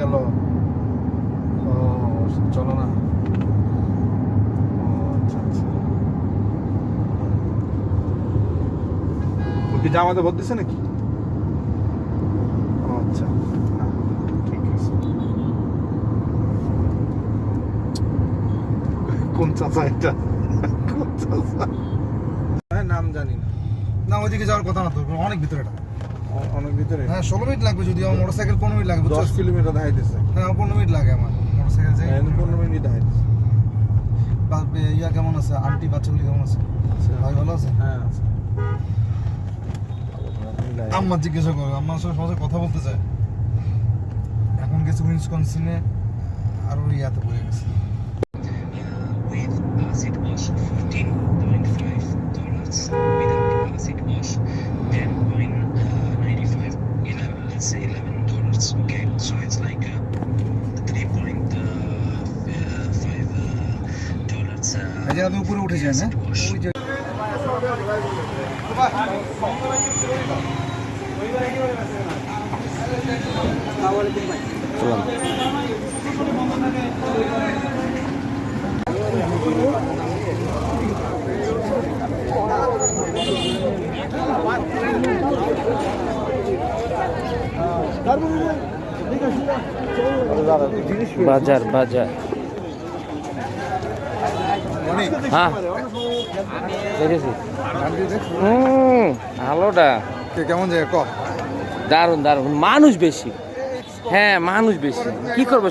গেল। ও চলো না। আচ্ছা আচ্ছা, কি জামাতে ভোট দিছে নাকি? আচ্ছা, ঠিক আছে। কোন চাচা এটা? কোন চাচা? নাম জানি না। না ওইদিকে যাওয়ার কথা না তো, অনেক ভিতরে এটা। অনেক ভিতরে? হ্যাঁ 16 মিনিট লাগবে, যদি আমার মোটরসাইকেল 15 মিনিট লাগবে। 10 কিলোমিটার দেখাইতেছে। হ্যাঁ 15 মিনিট লাগে আমার মোটরসাইকেল যাই। 15 মিনিট দেখাইতেছে। ইয়া কেমন আছে? আন্টি বাচ্চাগুলি কেমন আছে? ভাই ভালো আছে? হ্যাঁ আছে। আম্মা জিজ্ঞাসা করো, আম্মার সাথে সহজে কথা বলতে চায়। এখন গেছে উইসকনসিনে, আর ওর ইয়াতে পড়ে গেছে। With acid wash $14.5, without acid wash $10.95, 11, let's say $11. Okay, so it's like $3.5. এই জায়গাতে উপরে উঠে যায় না? ওই যে বাজার বাজার। হ্যাঁ দেখেছি। ভালোটা কেমন জায়গা ক? দারুণ দারুণ, মানুষ বেশি। হ্যাঁ মানুষ বেশি, কি করবো।